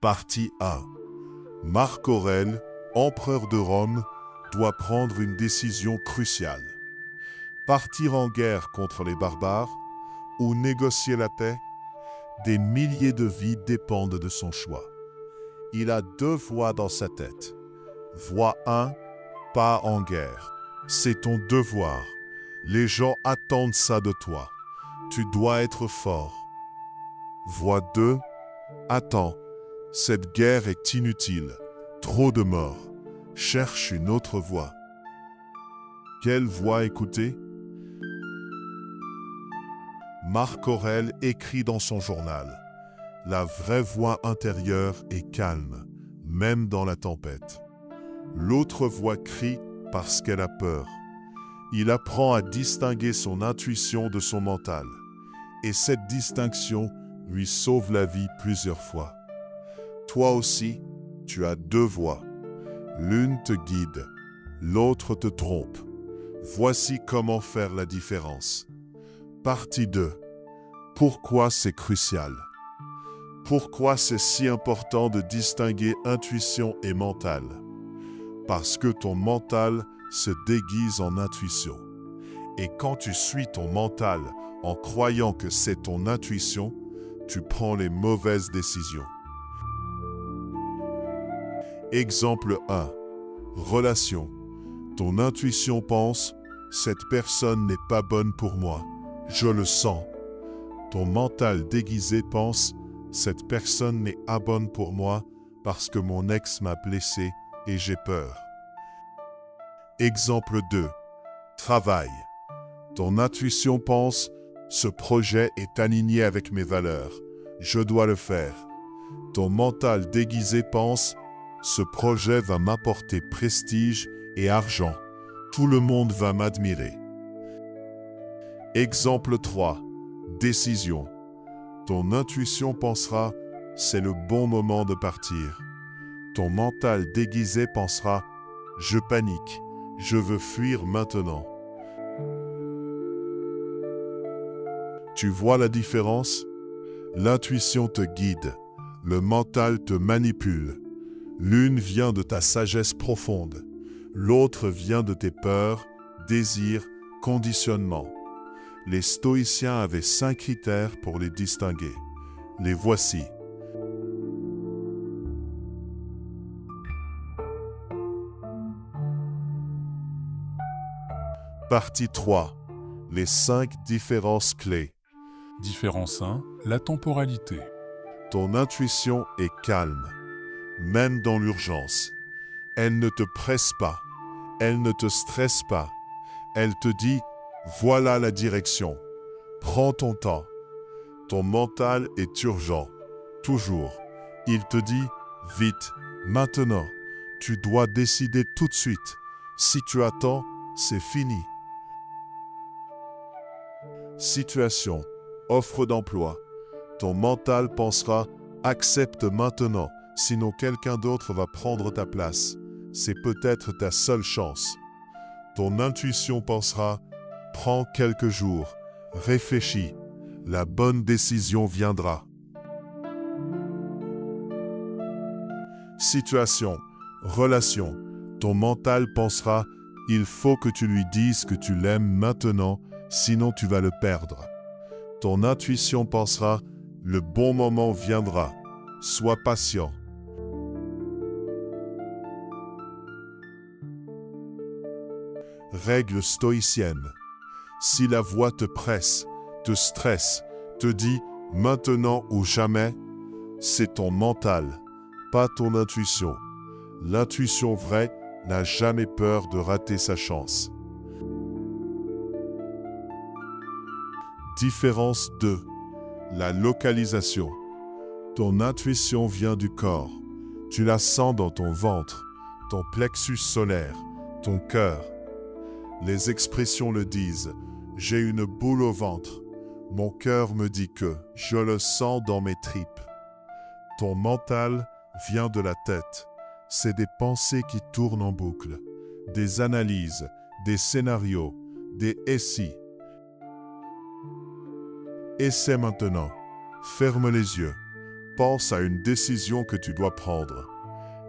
Partie 1. Marc Aurèle, empereur de Rome, doit prendre une décision cruciale. Partir en guerre contre les barbares ou négocier la paix? Des milliers de vies dépendent de son choix. Il a deux voies dans sa tête. Voie 1, pas en guerre. C'est ton devoir. Les gens attendent ça de toi. Tu dois être fort. Voie 2, attends. Cette guerre est inutile. Trop de morts. Cherche une autre voie. Quelle voie écouter? Marc Aurèle écrit dans son journal: la vraie voix intérieure est calme, même dans la tempête. L'autre voix crie parce qu'elle a peur. Il apprend à distinguer son intuition de son mental. Et cette distinction lui sauve la vie plusieurs fois. Toi aussi, tu as deux voies. L'une te guide, l'autre te trompe. Voici comment faire la différence. Partie 2. Pourquoi c'est crucial? Pourquoi c'est si important de distinguer intuition et mental? Parce que ton mental se déguise en intuition. Et quand tu suis ton mental en croyant que c'est ton intuition, tu prends les mauvaises décisions. Exemple 1. Relation. Ton intuition pense: cette personne n'est pas bonne pour moi. Je le sens. Ton mental déguisé pense: cette personne n'est pas bonne pour moi parce que mon ex m'a blessé et j'ai peur. Exemple 2. Travail. Ton intuition pense: ce projet est aligné avec mes valeurs. Je dois le faire. Ton mental déguisé pense: ce projet va m'apporter prestige et argent. Tout le monde va m'admirer. Exemple 3. Décision. Ton intuition pensera: c'est le bon moment de partir. Ton mental déguisé pensera: je panique, je veux fuir maintenant. Tu vois la différence? L'intuition te guide, le mental te manipule. L'une vient de ta sagesse profonde, l'autre vient de tes peurs, désirs, conditionnements. Les stoïciens avaient 5 critères pour les distinguer. Les voici. Partie 3. Les 5 différences clés. Différence 1, la temporalité. Ton intuition est calme, même dans l'urgence. Elle ne te presse pas, elle ne te stresse pas. Elle te dit: voilà la direction. Prends ton temps. Ton mental est urgent, toujours. Il te dit: vite, maintenant. Tu dois décider tout de suite. Si tu attends, c'est fini. Situation. Offre d'emploi. Ton mental pensera: accepte maintenant, sinon quelqu'un d'autre va prendre ta place. C'est peut-être ta seule chance. Ton intuition pensera: prends quelques jours, réfléchis, la bonne décision viendra. Situation, relation. Ton mental pensera: il faut que tu lui dises que tu l'aimes maintenant, sinon tu vas le perdre. Ton intuition pensera: le bon moment viendra, sois patient. Règle stoïcienne. Si la voix te presse, te stresse, te dit maintenant ou jamais, c'est ton mental, pas ton intuition. L'intuition vraie n'a jamais peur de rater sa chance. Différence 2. La localisation. Ton intuition vient du corps. Tu la sens dans ton ventre, ton plexus solaire, ton cœur. Les expressions le disent: j'ai une boule au ventre. Mon cœur me dit que je le sens dans mes tripes. Ton mental vient de la tête. C'est des pensées qui tournent en boucle, des analyses, des scénarios, des « et si ». Essaie maintenant. Ferme les yeux. pense à une décision que tu dois prendre.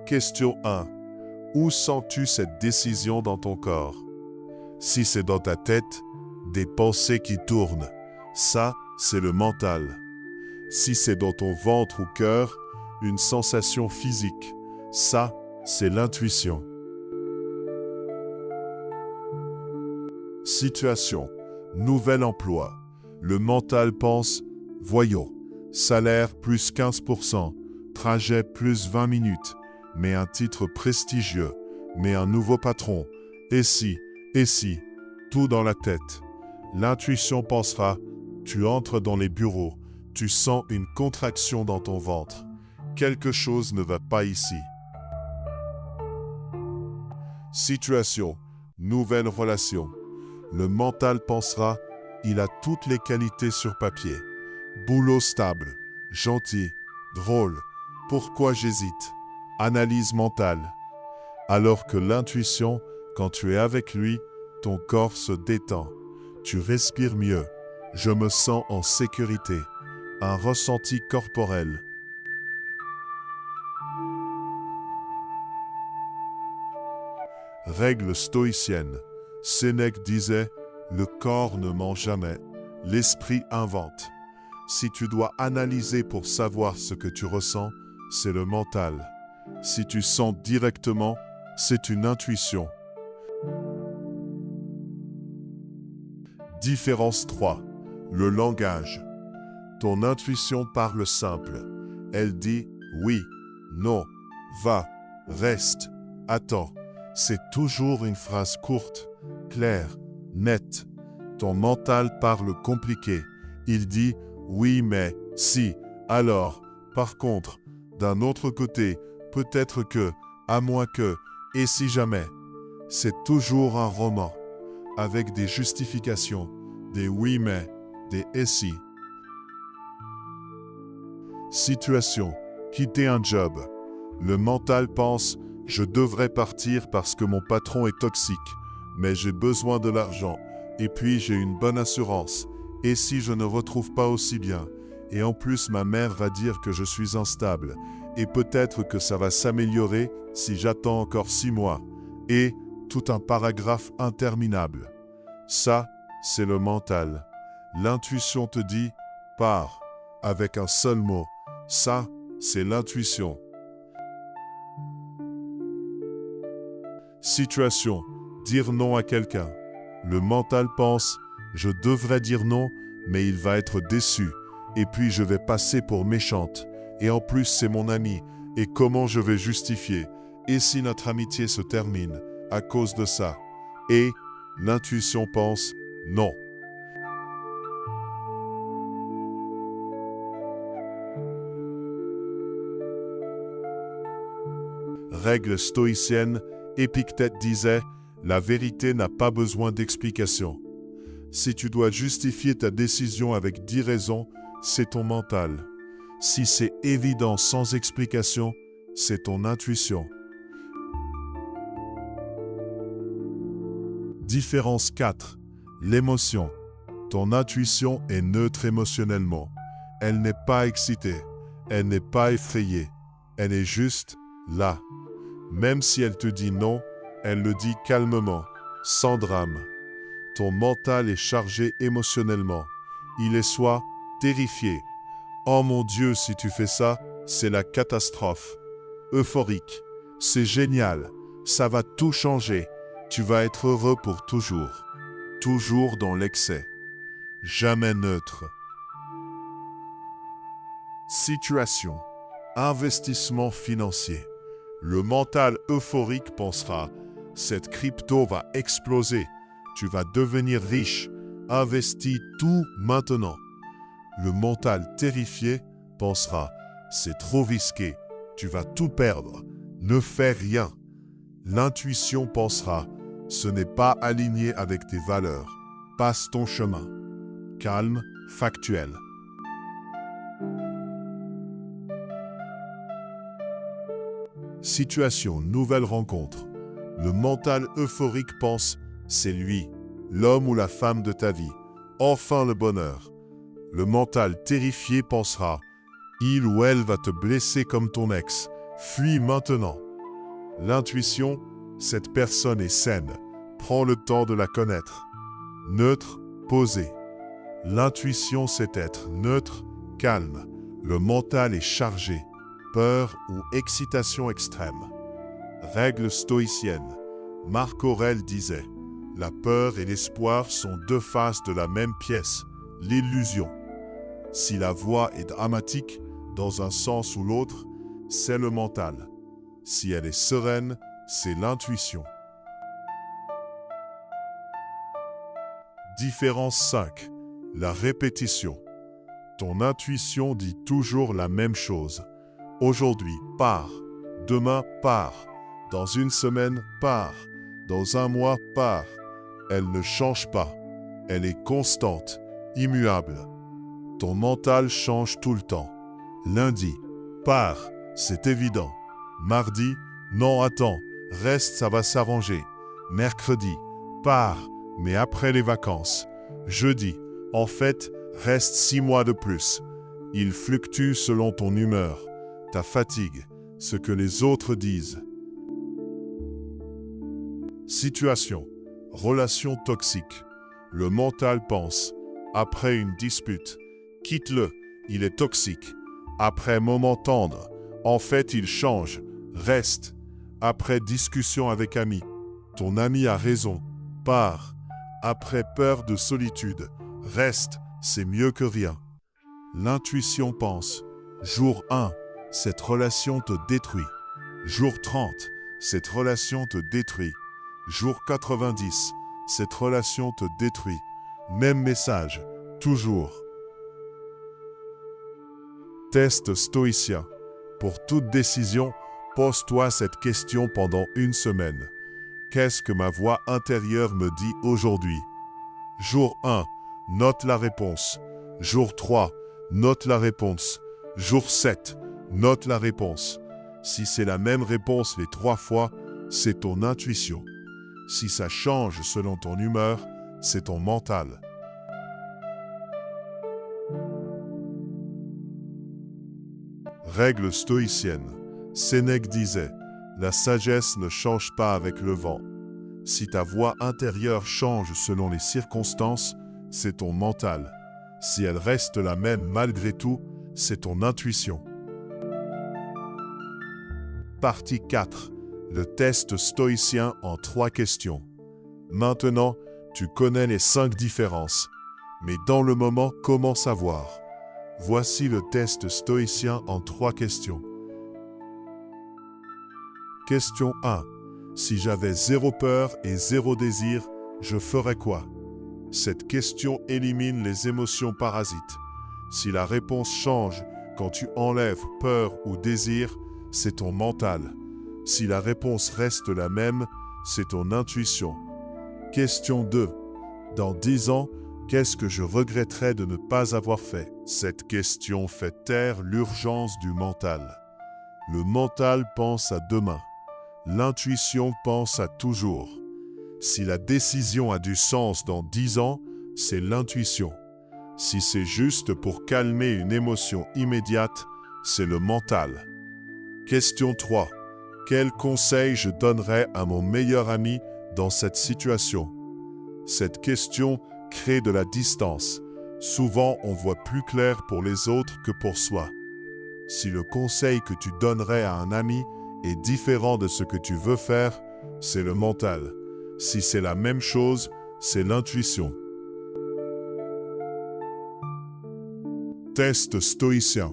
Question 1. Où sens-tu cette décision dans ton corps? Si c'est dans ta tête, des pensées qui tournent. Ça, c'est le mental. Si c'est dans ton ventre ou cœur, une sensation physique. Ça, c'est l'intuition. Situation. Nouvel emploi. Le mental pense, voyons, salaire plus 15%, trajet plus 20 minutes, mais un titre prestigieux, mais un nouveau patron, et si, tout dans la tête. L'intuition pensera, tu entres dans les bureaux, tu sens une contraction dans ton ventre. Quelque chose ne va pas ici. Situation. Nouvelle relation. Le mental pensera, il a toutes les qualités sur papier. Boulot stable, gentil, drôle. Pourquoi j'hésite? Analyse mentale. Alors que l'intuition, quand tu es avec lui, ton corps se détend. Tu respires mieux. Je me sens en sécurité. Un ressenti corporel. Règle stoïcienne. Sénèque disait, le corps ne ment jamais, l'esprit invente. Si tu dois analyser pour savoir ce que tu ressens, c'est le mental. Si tu sens directement, c'est une intuition. Différence 3. Le langage. Ton intuition parle simple. Elle dit oui, non, va, reste, attends. C'est toujours une phrase courte, claire, nette. Ton mental parle compliqué. Il dit oui, mais, si, alors, par contre, d'un autre côté, peut-être que, à moins que, et si jamais. C'est toujours un roman, avec des justifications, des oui mais, des et si. Situation. Quitter un job. Le mental pense, je devrais partir parce que mon patron est toxique, mais j'ai besoin de l'argent, et puis j'ai une bonne assurance. Et si je ne retrouve pas aussi bien? Et en plus ma mère va dire que je suis instable, et peut-être que ça va s'améliorer si j'attends encore 6 mois. Et tout un paragraphe interminable. Ça, c'est le mental. L'intuition te dit « pars » avec un seul mot. Ça, c'est l'intuition. Situation. Dire non à quelqu'un. Le mental pense « je devrais dire non, mais il va être déçu. Et puis je vais passer pour méchante. Et en plus c'est mon ami. Et comment je vais justifier? Et si notre amitié se termine à cause de ça? » Et l'intuition pense « non ». Règle stoïcienne, Épictète disait « la vérité n'a pas besoin d'explication ». Si tu dois justifier ta décision avec 10 raisons, c'est ton mental. Si c'est évident sans explication, c'est ton intuition. Différence 4. L'émotion. Ton intuition est neutre émotionnellement. Elle n'est pas excitée. Elle n'est pas effrayée. Elle est juste là. Même si elle te dit non, elle le dit calmement, sans drame. Ton mental est chargé émotionnellement. Il est soit terrifié. Oh mon Dieu, si tu fais ça, c'est la catastrophe. Euphorique. C'est génial. Ça va tout changer. Tu vas être heureux pour toujours. Toujours dans l'excès. Jamais neutre. Situation. Investissement financier. Le mental euphorique pensera « cette crypto va exploser. Tu vas devenir riche. Investis tout maintenant. » Le mental terrifié pensera « c'est trop risqué. Tu vas tout perdre. Ne fais rien. » L'intuition pensera « ce n'est pas aligné avec tes valeurs. Passe ton chemin. » Calme, factuel. Situation, nouvelle rencontre. Le mental euphorique pense « c'est lui, l'homme ou la femme de ta vie. Enfin le bonheur. » Le mental terrifié pensera Il ou elle va te blesser comme ton ex. Fuis maintenant. L'intuition, cette personne est saine. Prends le temps de la connaître. Neutre, posé. L'intuition, c'est être neutre, calme. Le mental est chargé. Peur ou excitation extrême. Règle stoïcienne. Marc Aurèle disait « La peur et l'espoir sont deux faces de la même pièce, l'illusion. Si la voix est dramatique, dans un sens ou l'autre, c'est le mental. Si elle est sereine, c'est l'intuition. » Différence 5. La répétition. Ton intuition dit toujours la même chose. Aujourd'hui, pars. Demain, pars. Dans une semaine, pars. Dans un mois, pars. Elle ne change pas. Elle est constante, immuable. Ton mental change tout le temps. Lundi, pars, c'est évident. Mardi, non, attends, reste, ça va s'arranger. Mercredi, pars, mais après les vacances. Jeudi, en fait, reste 6 mois de plus. Il fluctue selon ton humeur, ta fatigue, ce que les autres disent. Situation. Relation toxique. Le mental pense. Après une dispute. Quitte-le, il est toxique. Après moment tendre. En fait, il change. Reste. Après discussion avec ami. Ton ami a raison. Pars. Après peur de solitude. Reste, c'est mieux que rien. L'intuition pense. Jour 1, cette relation te détruit. Jour 30, cette relation te détruit. Jour 90, cette relation te détruit. Même message, toujours. Test stoïcien. Pour toute décision, pose-toi cette question pendant une semaine. Qu'est-ce que ma voix intérieure me dit aujourd'hui? Jour 1, note la réponse. Jour 3, note la réponse. Jour 7, note la réponse. Si c'est la même réponse les 3 fois, c'est ton intuition. Si ça change selon ton humeur, c'est ton mental. Règle stoïcienne. Sénèque disait « La sagesse ne change pas avec le vent ». Si ta voix intérieure change selon les circonstances, c'est ton mental. Si elle reste la même malgré tout, c'est ton intuition. Partie 4. Le test stoïcien en 3 questions. Maintenant, tu connais les 5 différences. Mais dans le moment, comment savoir? Voici le test stoïcien en 3 questions. Question 1. Si j'avais 0 peur et 0 désir, je ferais quoi? Cette question élimine les émotions parasites. Si la réponse change quand tu enlèves peur ou désir, c'est ton mental. Si la réponse reste la même, c'est ton intuition. Question 2. Dans 10 ans, qu'est-ce que je regretterais de ne pas avoir fait? Cette question fait taire l'urgence du mental. Le mental pense à demain. L'intuition pense à toujours. Si la décision a du sens dans 10 ans, c'est l'intuition. Si c'est juste pour calmer une émotion immédiate, c'est le mental. Question 3. Quel conseil je donnerais à mon meilleur ami dans cette situation? Cette question crée de la distance. Souvent, on voit plus clair pour les autres que pour soi. Si le conseil que tu donnerais à un ami est différent de ce que tu veux faire, c'est le mental. Si c'est la même chose, c'est l'intuition. Test stoïcien.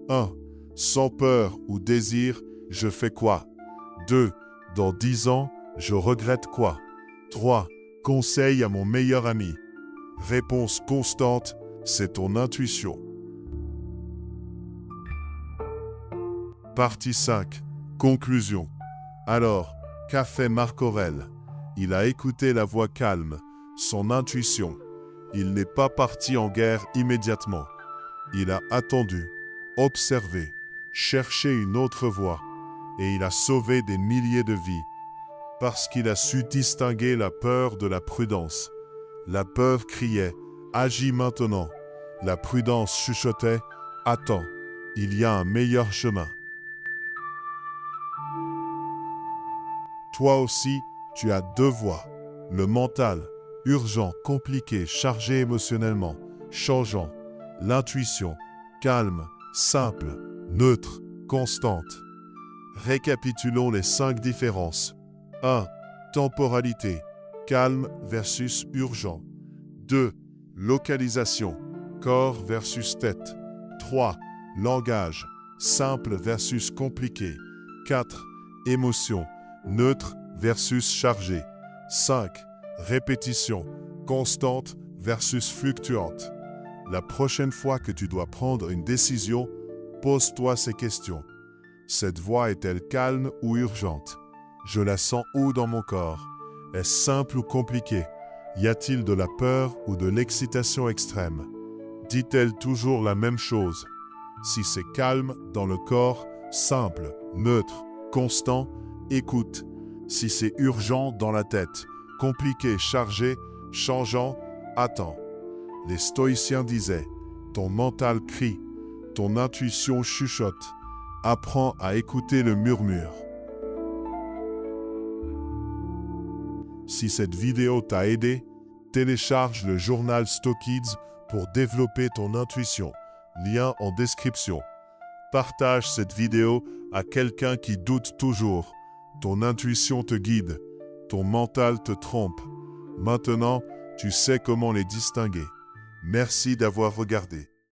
1. Sans peur ou désir, je fais quoi? 2. Dans 10 ans, je regrette quoi? 3. Conseil à mon meilleur ami. Réponse constante, c'est ton intuition. Partie 5. Conclusion. Alors, qu'a fait Marc Aurèle? Il a écouté la voix calme, son intuition. Il n'est pas parti en guerre immédiatement. Il a attendu, observé, cherché une autre voie, et il a sauvé des milliers de vies. Parce qu'il a su distinguer la peur de la prudence. La peur criait « Agis maintenant ». La prudence chuchotait « Attends ». il y a un meilleur chemin. Toi aussi, tu as deux voies. Le mental, urgent, compliqué, chargé émotionnellement, changeant. L'intuition, calme, simple, neutre, constante. Récapitulons les 5 différences. 1. Temporalité, calme versus urgent. 2. Localisation, corps versus tête. 3. Langage, simple versus compliqué. 4. Émotion, neutre versus chargé. 5. Répétition, constante versus fluctuante. La prochaine fois que tu dois prendre une décision, pose-toi ces questions. Cette voix est-elle calme ou urgente? Je la sens où dans mon corps? Est-ce simple ou compliqué? Y a-t-il de la peur ou de l'excitation extrême? Dit-elle toujours la même chose? Si c'est calme dans le corps, simple, neutre, constant, écoute. Si c'est urgent dans la tête, compliqué, chargé, changeant, attends. Les stoïciens disaient, ton mental crie, ton intuition chuchote. Apprends à écouter le murmure. Si cette vidéo t'a aidé, télécharge le journal StoKids pour développer ton intuition. Lien en description. Partage cette vidéo à quelqu'un qui doute toujours. Ton intuition te guide, ton mental te trompe. Maintenant, tu sais comment les distinguer. Merci d'avoir regardé.